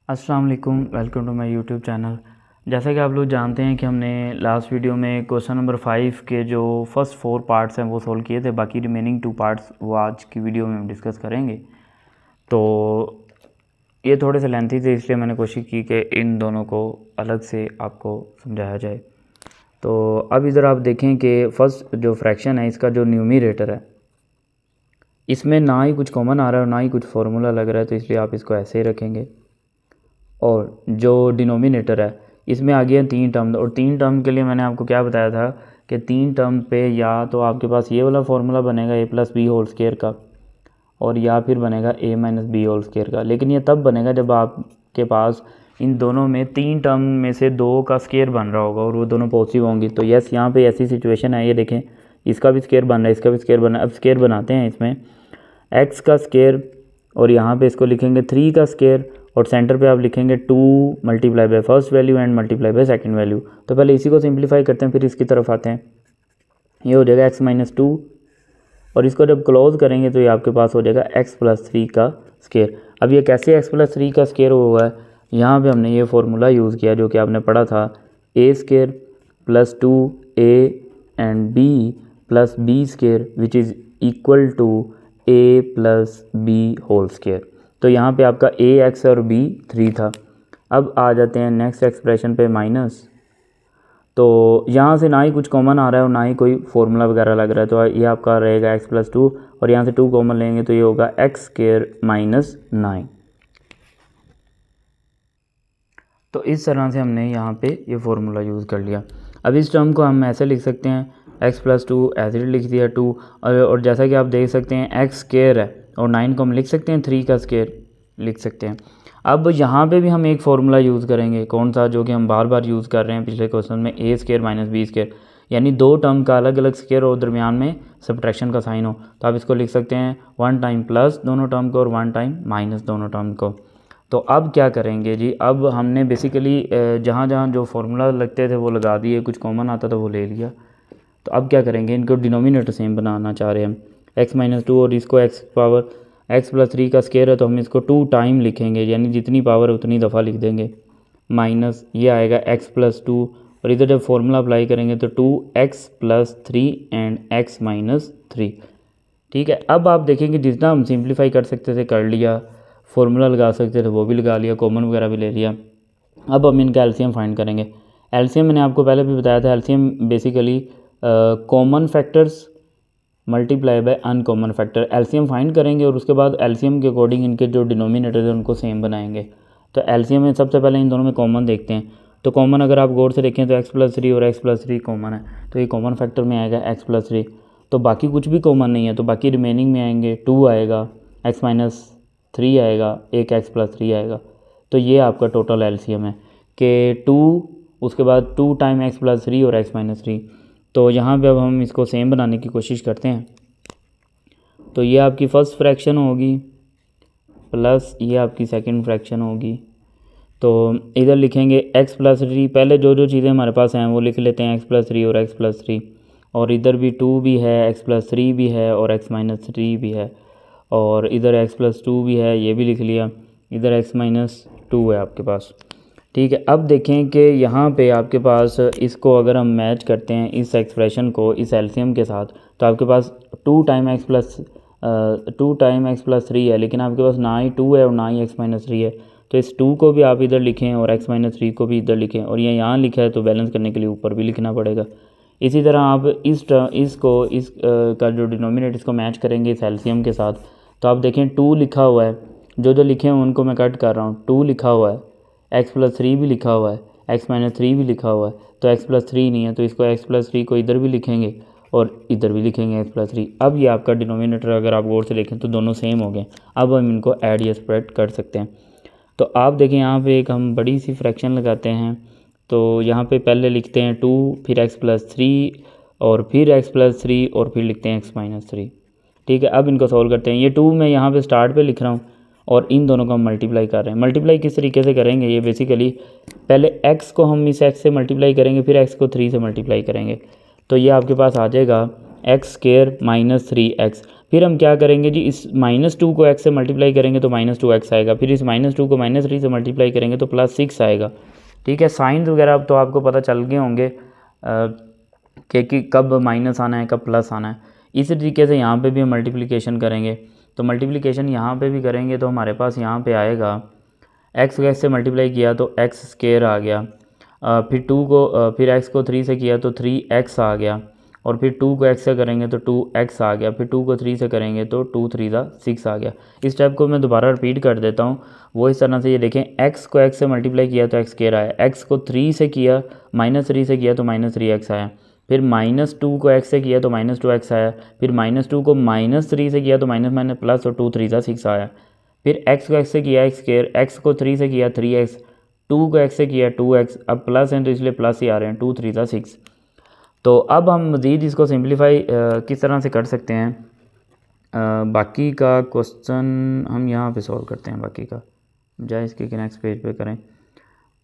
अस्सलाम वालेकुम, welcome to my YouTube channel. जैसा कि आप लोग जानते हैं कि हमने लास्ट वीडियो में क्वेश्चन नंबर 5 के जो फर्स्ट 4 पार्ट्स हैं वो सॉल्व किए थे। बाकी रिमेनिंग 2 पार्ट्स वो आज की वीडियो में हम डिस्कस करेंगे। तो ये थोड़े से लेंथी थे, इसलिए मैंने कोशिश की कि इन दोनों को अलग से आपको समझाया जाए। तो अब इधर आप देखें कि फर्स्ट जो फ्रैक्शन है इसका जो न्यूमरेटर है इसमें ना ही कुछ कॉमन आ रहा है और ना ही कुछ फार्मूला लग रहा है, तो इसलिए आप इसको ऐसे ही रखेंगे। और जो डिनोमिनेटर है इसमें आ गया 3 टर्म, और 3 टर्म के लिए मैंने आपको क्या बताया था कि 3 टर्म पे या तो आपके पास ये वाला फार्मूला बनेगा a plus b whole square का, और या फिर बनेगा a minus b whole square का। लेकिन ये तब बनेगा जब आपके पास इन दोनों में 3 टर्म में से 2 का स्केयर बन रहा होगा और वो दोनों पॉजिटिव होंगी। तो यस, यहाँ पे ऐसी सिचुएशन है, ये देखें इसका भी स्केयर बन रहा है, इसका भी स्केयर बन रहा है। अब स्केयर बनाते हैं इसमें x का स्केयर, और यहाँ पे इसको लिखेंगे 3 का स्केयर, और सेंटर पे आप लिखेंगे 2 multiply by first value and multiply by second value. तो पहले इसी को सिंप्लीफाई करते हैं, फिर इसकी तरफ आते हैं। ये हो जाएगा x माइनस 2, और इसको जब क्लोज करेंगे तो ये आपके पास हो जाएगा x प्लस 3 का स्केयर। अब ये कैसे x प्लस 3 का स्केयर हुआ है, यहाँ पे हमने ये फार्मूला यूज़ किया जो कि आपने पढ़ा था, a square plus 2a and b plus b square which is equal to a plus b whole square. तो यहाँ पे आपका a x और b 3 था। अब आ जाते हैं नेक्स्ट एक्सप्रेशन पे माइनस। तो यहाँ से ना ही कुछ कॉमन आ रहा है और ना ही कोई फार्मूला वगैरह लग रहा है, तो ये आपका रहेगा x प्लस 2, और यहाँ से 2 कॉमन लेंगे तो ये होगा x स्केयर माइनस 9। तो इस तरह से हमने यहाँ पे ये फार्मूला यूज़ कर लिया। अब इस टर्म को हम ऐसे लिख सकते हैं, x प्लस 2 ऐसे लिख दिया 2, और जैसा कि आप देख सकते हैं x स्केयर है और 9 को हम लिख सकते हैं 3 का स्केयर लिख सकते हैं। अब यहाँ पे भी हम एक फार्मूला यूज़ करेंगे, कौन सा, जो कि हम बार बार यूज़ कर रहे हैं पिछले क्वेश्चन में, a square minus b square, यानी 2 टर्म का अलग अलग स्केयर और दरमियान में सब्ट्रैक्शन का साइन हो। तो आप इसको लिख सकते हैं 1 टाइम प्लस दोनों टर्म को और 1 टाइम माइनस दोनों टर्म को। तो अब क्या करेंगे जी, अब हमने बेसिकली जहाँ जहाँ जो फार्मूला लगते थे वो लगा दिए, कुछ कॉमन आता था वो ले लिया। तो अब क्या करेंगे, इनको डिनोमिनेटर सेम बनाना चाह रहे हैं हम, x माइनस 2 और इसको x पावर x प्लस 3 का स्केयर है तो हम इसको 2 टाइम लिखेंगे, यानी जितनी पावर है उतनी दफ़ा लिख देंगे, माइनस ये आएगा x प्लस 2, और इधर जब फार्मूला अप्लाई करेंगे तो 2x plus 3 and x minus 3। ठीक है, अब आप देखेंगे जितना हम सिंप्लीफाई कर सकते थे कर लिया, फार्मूला लगा सकते थे वो भी लगा लिया, कॉमन वगैरह भी ले लिया। अब हम इनका एलसीएम फाइंड करेंगे। एलसीएम मैंने आपको पहले भी बताया था, LCM basically common factors multiply by uncommon factor. LCM find करेंगे और उसके बाद एलसीएम के अकॉर्डिंग इनके जो डिनोमिनेटर है उनको सेम बनाएंगे। तो एलसीएम में सबसे पहले इन दोनों में कॉमन देखते हैं। तो कॉमन अगर आप गौर से देखें तो x प्लस 3 और x प्लस 3 कॉमन है, तो ये कॉमन फैक्टर में आएगा x प्लस 3। तो बाकी कुछ भी कॉमन नहीं है, तो बाकी रिमेनिंग में आएंगे 2 आएगा, x माइनस 3 आएगा, एक x प्लस 3 आएगा। तो ये आपका टोटल एलसीएम है कि 2, उसके बाद 2 टाइम x प्लस 3 और x माइनस 3। तो यहाँ पे अब हम इसको सेम बनाने की कोशिश करते हैं। तो ये आपकी फ़र्स्ट फ्रैक्शन होगी प्लस ये आपकी सेकंड फ्रैक्शन होगी। तो इधर लिखेंगे x प्लस 3, पहले जो जो चीज़ें हमारे पास हैं वो लिख लेते हैं, x प्लस 3 और x प्लस 3, और इधर भी 2 भी है, x प्लस 3 भी है और x माइनस 3 भी है, और इधर x प्लस 2 भी है, ये भी लिख लिया, इधर x माइनस 2 है आपके पास। ठीक है, अब देखें कि यहाँ पे आपके पास इसको अगर हम मैच करते हैं इस एक्सप्रेशन को इस एलसीएम के साथ, तो आपके पास 2 टाइम x प्लस 3 है, लेकिन आपके पास ना ही 2 है और ना ही x माइनस 3 है। तो इस 2 को भी आप इधर लिखें और x माइनस 3 को भी इधर लिखें, और ये यहाँ लिखा है तो बैलेंस करने के लिए ऊपर भी लिखना पड़ेगा। इसी तरह आप इस का जो डिनोमिनेटर इसको मैच करेंगे इस एलसीएम के साथ, तो आप देखें 2 लिखा हुआ है, जो जो लिखे हैं उनको मैं कट कर रहा हूँ। 2 लिखा हुआ है, x प्लस 3 भी लिखा हुआ है, x माइनस 3 भी लिखा हुआ है, तो x प्लस 3 नहीं है, तो इसको x प्लस 3 को इधर भी लिखेंगे और इधर भी लिखेंगे x प्लस 3। अब ये आपका डिनोमिनेटर अगर आप गौर से देखें तो दोनों सेम हो गए। अब हम इनको ऐड या स्प्रेड कर सकते हैं। तो आप देखें यहाँ पे एक हम बड़ी सी फ्रैक्शन लगाते हैं। तो यहाँ पे पहले लिखते हैं 2, फिर x प्लस 3 और फिर x प्लस 3 और फिर लिखते हैं x माइनस 3। ठीक है, अब इनको सॉल्व करते हैं। ये 2 मैं यहाँ पे स्टार्ट पे लिख रहा हूँ और इन दोनों को हम मल्टीप्लाई कर रहे हैं। मल्टीप्लाई किस तरीके से करेंगे, ये बेसिकली पहले x को हम इस x से मल्टीप्लाई करेंगे, फिर x को 3 से मल्टीप्लाई करेंगे। तो ये आपके पास आ जाएगा x स्केयर माइनस 3x, फिर हम क्या करेंगे जी, इस -2 को x से मल्टीप्लाई करेंगे तो -2x आएगा, फिर इस -2 को -3 से मल्टीप्लाई करेंगे तो +6 आएगा। ठीक है, साइन वगैरह अब तो आपको पता चल गए होंगे कि कब माइनस आना है, कब प्लस आना है। इसी तरीके से यहाँ पे भी हम मल्टीप्लिकेशन करेंगे, तो मल्टीप्लिकेशन यहाँ पे भी करेंगे तो हमारे पास यहाँ पे आएगा x को x से मल्टीप्लाई किया तो x स्क्वायर आ गया, फिर x को 3 से किया तो 3x आ गया, और फिर 2 को x से करेंगे तो 2x आ गया, फिर 2 को 3 से करेंगे तो 2 3 6 आ गया। इस स्टेप को मैं दोबारा रिपीट कर देता हूँ। वो इस तरह से, ये देखें, x को x से मल्टीप्लाई किया तो x स्क्वायर आया, x को 3 से किया -3 से किया तो -3x आया, फिर -2 को x से किया तो -2x आया, फिर -2 को -3 से किया तो माइनस प्लस, और 2 3 6 आया, फिर x को x से किया x स्क्वायर, x को 3 से किया 3x, 2 को x से किया 2x, अब प्लस हैं तो इसलिए प्लस ही आ रहे हैं, 2 3 6। तो अब हम मज़ीद इसको सिंप्लीफाई किस तरह से कर सकते हैं, बाकी का क्वेश्चन हम यहाँ पे सॉल्व करते हैं, बाकी का जाए इसके नेक्स्ट पेज पे करें।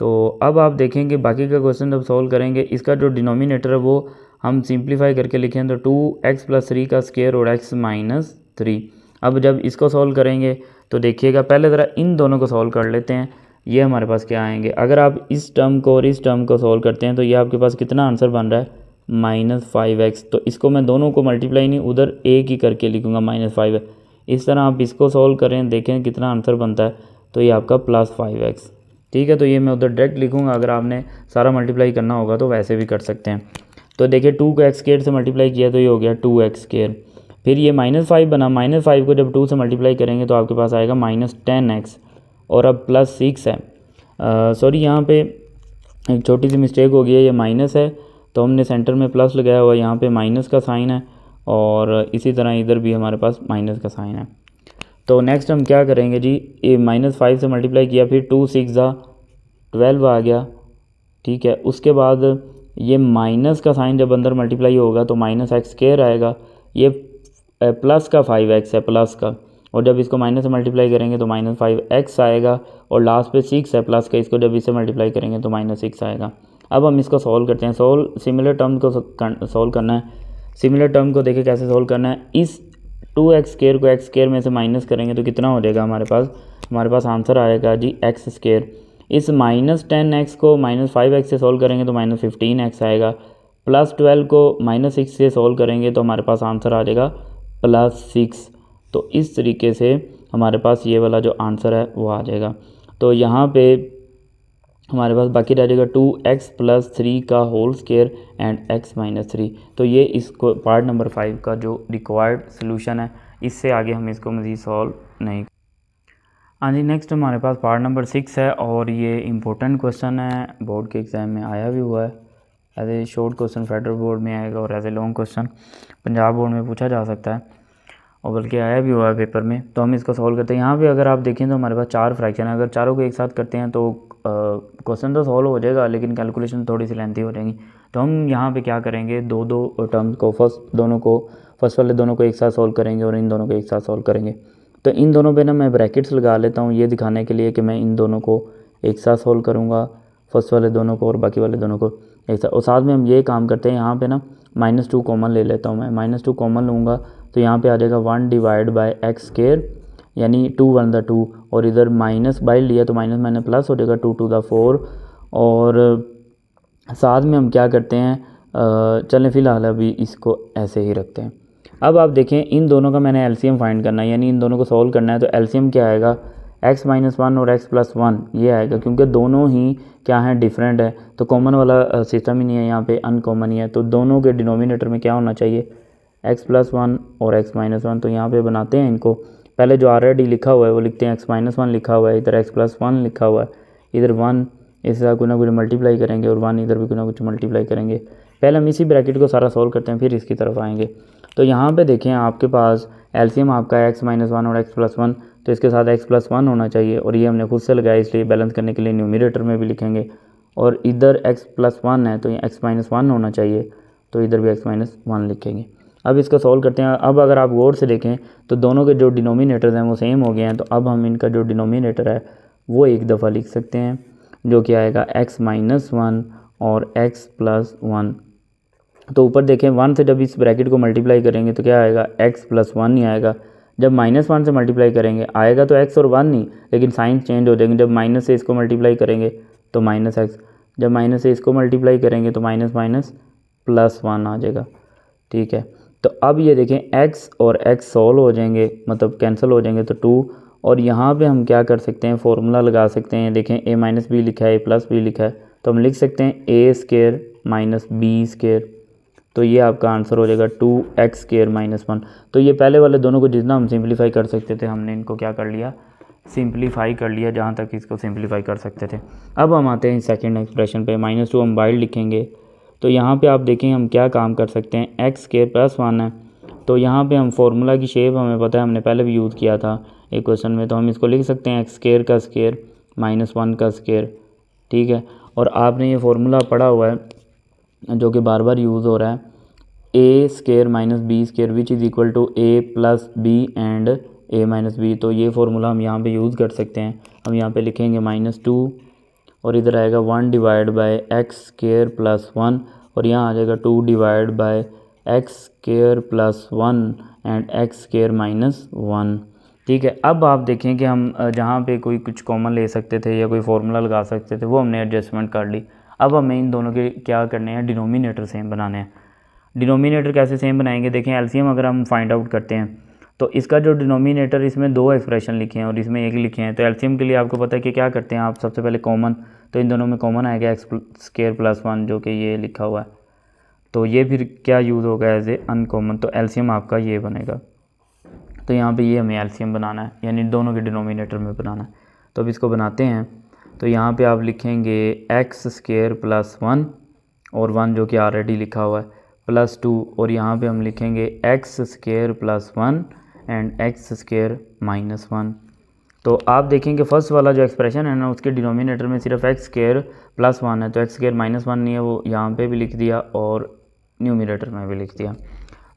तो अब आप देखेंगे बाकी का क्वेश्चन जब सॉल्व करेंगे, इसका जो डिनोमिनेटर है वो हम सिंप्लीफाई करके लिखें तो 2x + 3 का स्क्वायर और x - 3। अब जब इसको सॉल्व करेंगे तो देखिएगा, पहले ज़रा इन दोनों को सॉल्व कर लेते हैं। ये हमारे पास क्या आएंगे, अगर आप इस टर्म को और इस टर्म को सॉल्व करते हैं तो ये आपके पास कितना आंसर बन रहा है, -5x। तो इसको मैं दोनों को मल्टीप्लाई नहीं, उधर एक ही करके लिखूँगा -5। इस तरह आप इसको सॉल्व करें, देखें कितना आंसर बनता है, तो ये आपका +5x। ठीक है, तो ये मैं उधर डायरेक्ट लिखूँगा, अगर आपने सारा मल्टीप्लाई करना होगा तो वैसे भी कर सकते हैं। तो देखिए 2 को x² से मल्टीप्लाई किया तो ये हो गया 2x², फिर ये -5 बना, -5 को जब 2 से मल्टीप्लाई करेंगे तो आपके पास आएगा -10x, और अब +6 है। सॉरी, यहाँ पे एक छोटी सी मिस्टेक हो गई है, ये माइनस है तो हमने सेंटर में प्लस लगाया हुआ है, यहाँ पे माइनस का साइन है, और इसी तरह इधर भी हमारे पास माइनस का साइन है। तो नेक्स्ट हम क्या करेंगे जी, ये -5 से मल्टीप्लाई किया, फिर 2 6 12 आ गया। ठीक है, उसके बाद ये माइनस का साइन जब अंदर मल्टीप्लाई होगा तो -x² आएगा, ये प्लस का 5x है, प्लस का, और जब इसको माइनस से मल्टीप्लाई करेंगे तो -5x आएगा, और लास्ट पे 6 है प्लस का, इसको जब इससे मल्टीप्लाई करेंगे तो -6 आएगा। अब हम इसको सॉल्व करते हैं। सिमिलर टर्म को सॉल्व करना है। सिमिलर टर्म को देखिए कैसे सॉल्व करना है, इस 2x² को x² में से माइनस करेंगे तो कितना हो जाएगा हमारे पास आंसर आएगा जी x²। इस -10x को -5x से सॉल्व करेंगे तो -15x आएगा, +12 को -6 से सॉल्व करेंगे तो हमारे पास आंसर आ जाएगा +6। तो इस तरीके से हमारे पास ये वाला जो आंसर है वो आ जाएगा। तो यहाँ पे हमारे पास बाकी रह जाएगा 2x + 3 का होल स्क्वायर एंड x - 3। तो ये इसको पार्ट नंबर 5 का जो रिक्वायर्ड सोल्यूशन है, इससे आगे हम इसको मज़ीद सॉल्व नहीं। हाँ जी, नेक्स्ट हमारे पास पार्ट नंबर 6 है, और ये इम्पोर्टेंट क्वेश्चन है, बोर्ड के एग्ज़ाम में आया भी हुआ है। As a short question federal board में आएगा, और as a long question Punjab board में पूछा जा सकता है, और बल्कि आया भी हुआ है पेपर में। तो हम इसको सॉल्व करते हैं। यहाँ पे अगर आप देखें तो हमारे पास 4 फ्रैक्शन है, अगर चारों को एक साथ करते हैं तो क्वेश्चन तो सॉल्व हो जाएगा, लेकिन कैलकुलेशन थोड़ी सी लेंथी हो जाएंगी। तो हम यहाँ पे क्या करेंगे, दो टर्म्स को फर्स्ट वाले दोनों को एक साथ सॉल्व करेंगे, और इन दोनों को एक साथ सॉल्व करेंगे। तो इन दोनों पे ना मैं ब्रैकेट्स लगा लेता हूँ, ये दिखाने के लिए कि मैं इन दोनों को एक साथ सॉल्व करूँगा, फर्स्ट वाले दोनों को और बाकी वाले दोनों को एक साथ। और साथ में हम ये काम करते हैं, यहाँ पे ना -2 कॉमन ले लेता हूँ मैं, -2 कॉमन लूँगा तो यहाँ पे आ जाएगा 1/x², यानी 2 1 2, और इधर माइनस बाई लिया तो माइनस प्लस हो जाएगा 2 2 4। और साथ में हम क्या करते हैं, चलें फ़िलहाल अभी इसको ऐसे ही रखते हैं। अब आप देखें, इन दोनों का मैंने एलसीएम फाइंड करना है, यानी इन दोनों को सॉल्व करना है। तो एलसीएम क्या आएगा, x - 1 और x + 1 ये आएगा, क्योंकि दोनों ही क्या है, डिफरेंट है, तो कॉमन वाला सिस्टम ही नहीं है, यहाँ पे अनकॉमन ही है। तो दोनों के डिनोमिनेटर में क्या होना चाहिए, x + 1 और x - 1। तो यहाँ पे बनाते हैं इनको, पहले जो ऑलरेडी लिखा हुआ है वो लिखते हैं, x - 1 लिखा हुआ है, इधर x + 1 लिखा हुआ है, इधर 1, इसके साथ कुछ ना कुछ मल्टीप्लाई करेंगे, और 1 इधर भी कुछ ना कुछ मल्टीप्लाई करेंगे। पहले हम इसी ब्रैकेट को सारा सॉल्व करते हैं, फिर इसकी तरफ आएंगे। तो यहाँ पे देखें, आपके पास एलसीएम आपका है x - 1 और x + 1, तो इसके साथ x + 1 होना चाहिए, और ये हमने खुद से लगाया, इसलिए बैलेंस करने के लिए न्यूमरेटर में भी लिखेंगे। और इधर x + 1 है तो ये x - 1 होना चाहिए, तो इधर भी x - 1 लिखेंगे। अब इसको सॉल्व करते हैं। अब अगर आप गौर से देखें तो दोनों के जो डिनोमिनेटर्स हैं वो सेम हो गए हैं, तो अब हम इनका जो डिनोमिनेटर है वो एक दफ़ा लिख सकते हैं, जो कि आएगा x - 1 और x + 1। तो ऊपर देखें 1 से जब इस ब्रैकेट को मल्टीप्लाई करेंगे तो क्या आएगा, x प्लस 1 ही आएगा। जब -1 से मल्टीप्लाई करेंगे आएगा तो x और 1 ही, लेकिन साइन चेंज हो जाएंगे। जब माइनस से इसको मल्टीप्लाई करेंगे तो -x, जब माइनस से इसको मल्टीप्लाई करेंगे तो माइनस माइनस प्लस 1 आ जाएगा। ठीक है, तो अब ये देखें x और x सॉल्व हो जाएंगे, मतलब कैंसिल हो जाएंगे तो 2, और यहाँ पे हम क्या कर सकते हैं, फॉर्मूला लगा सकते हैं। देखें a माइनस बी लिखा है, a प्लस बी लिखा है, तो हम लिख सकते हैं a square minus b square, तो ये आपका आंसर हो जाएगा 2x स्क्वायर माइनस 1। तो ये पहले वाले दोनों को जितना हम सिंप्लीफाई कर सकते थे हमने इनको क्या कर लिया, सिंप्लीफाई कर लिया, जहाँ तक इसको सिंप्लीफाई कर सकते थे। अब हम आते हैं सेकंड एक्सप्रेशन पे, -2 हम बाहर लिखेंगे। तो यहाँ पे आप देखें हम क्या काम कर सकते हैं, x स्क्वायर प्लस 1 है, तो यहाँ पे हम फार्मूला की शेप हमें पता है, हमने पहले भी यूज़ किया था एक क्वेश्चन में, तो हम इसको लिख सकते हैं x स्क्वायर का स्क्वायर माइनस 1 का स्क्वायर। ठीक है, और आपने ये फार्मूला पढ़ा हुआ है जो कि बार बार यूज़ हो रहा है, a square minus b square which is equal to a plus b and a minus b. तो ये फार्मूला हम यहाँ पे यूज़ कर सकते हैं। हम यहाँ पे लिखेंगे -2 और इधर आएगा 1 divide by x square plus 1, और यहाँ आ जाएगा 2 divide by x square plus 1 and x square minus 1। ठीक है, अब आप देखें कि हम जहाँ पे कोई कुछ कॉमन ले सकते थे या कोई फार्मूला लगा सकते थे वो हमने एडजस्टमेंट कर ली। अब हमें इन दोनों के क्या करने हैं, डिनोमिनेटर सेम बनाने हैं। डिनोमिनेटर कैसे सेम बनाएंगे, देखें एलसीएम अगर हम फाइंड आउट करते हैं तो इसका जो डिनोमिनेटर, इसमें 2 एक्सप्रेशन लिखे हैं और इसमें 1 लिखे हैं, तो एलसीएम के लिए आपको पता है कि क्या करते हैं आप, सबसे पहले कॉमन, तो इन दोनों में कॉमन आएगा एक्स स्क्वायर प्लस 1 जो कि ये लिखा हुआ है, तो ये फिर क्या यूज़ होगा एज ए अनकॉमन, तो एलसीएम आपका ये बनेगा। तो यहाँ पे ये हमें एलसीएम बनाना है, यानी दोनों के डिनोमिनेटर में बनाना है। तो अब इसको बनाते हैं, तो यहाँ पे आप लिखेंगे एक्स स्क्वायर प्लस 1 और 1 जो कि ऑलरेडी लिखा हुआ है प्लस 2, और यहाँ पे हम लिखेंगे x square plus 1 and x square minus 1। तो आप देखेंगे फर्स्ट वाला जो एक्सप्रेशन है ना, उसके डिनोमिनेटर में सिर्फ एक्स स्क्वायर प्लस 1 है, तो एक्स स्क्वायर माइनस 1 नहीं है, वो यहाँ पे भी लिख दिया और न्यूमिनेटर में भी लिख दिया।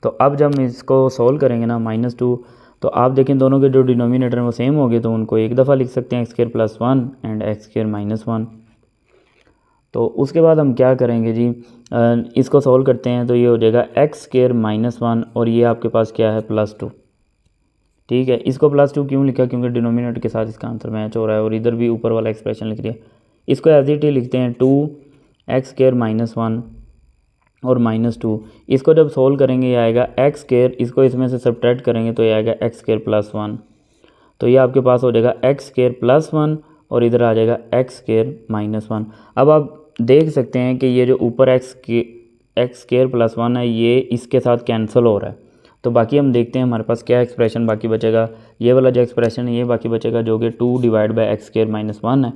तो अब जब हम इसको सोल्व करेंगे ना -2, तो आप देखें दोनों के जो डिनोमिनेटर हैं वो सेम हो गए, तो उनको एक दफ़ा लिख सकते हैं x square plus 1 and x square minus 1। तो उसके बाद हम क्या करेंगे जी, इसको सोल्व करते हैं, तो ये हो जाएगा एक्स स्क्वायर माइनस 1 और ये आपके पास क्या है +2। ठीक है, इसको +2 क्यों लिखा, क्योंकि डिनोमिनेटर के साथ इसका आंसर मैच हो रहा है, और इधर भी ऊपर वाला एक्सप्रेशन लिख दिया। इसको एज इट ही लिखते हैं 2x स्क्वायर माइनस 1 और -2। इसको जब सोल्व करेंगे ये आएगा एक्स स्क्वायर, इसको इसमें से सब्ट्रैक्ट करेंगे तो ये आएगा एक्स स्क्वायर प्लस 1। तो ये आपके पास हो जाएगा एक्स स्क्वायर प्लस 1 और इधर आ जाएगा एक्स स्क्वायर माइनस 1। अब आप देख सकते हैं कि ये जो ऊपर एक्स स्क्वायर प्लस 1 है ये इसके साथ कैंसिल हो रहा है। तो बाकी हम देखते हैं हमारे पास क्या एक्सप्रेशन बाकी बचेगा। ये वाला जो एक्सप्रेशन है ये बाकी बचेगा जो कि 2 divide by x square minus 1 है,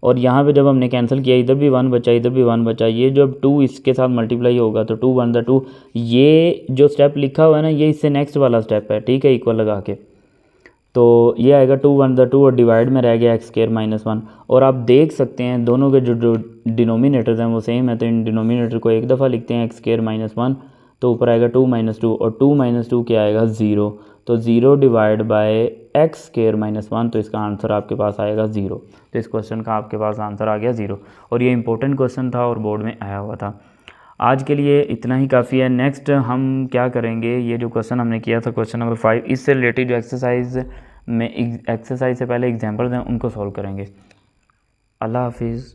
और यहाँ पे जब हमने कैंसिल किया इधर भी 1 बचा, इधर भी 1 बचा, ये जब 2 इसके साथ मल्टीप्लाई होगा तो 2 1 द 2, ये जो स्टेप लिखा हुआ है ना ये इससे नेक्स्ट वाला स्टेप है। ठीक है, इक्वल लगा के, तो ये आएगा 2 1 द 2 और डिवाइड में रह गया एक्स स्क्वायर माइनस 1। और आप देख सकते हैं दोनों के जो डिनोमिनेटर्स हैं वो सेम है, तो इन डिनोमिनेटर को एक दफ़ा लिखते हैं एक्स स्क्वायर माइनस 1, तो ऊपर आएगा 2 - 2 और 2 - 2 क्या आएगा 0, तो 0 divide by x square minus 1, तो इसका आंसर आपके पास आएगा 0। तो इस क्वेश्चन का आपके पास आंसर आ गया 0, और ये इंपॉर्टेंट क्वेश्चन था और बोर्ड में आया हुआ था। आज के लिए इतना ही काफ़ी है। नेक्स्ट हम क्या करेंगे, ये जो क्वेश्चन हमने किया था क्वेश्चन नंबर 5, इससे रिलेटेड जो एक्सरसाइज में एक्सरसाइज से पहले एग्जाम्पल्स हैं उनको सॉल्व करेंगे। अल्लाह हाफिज़।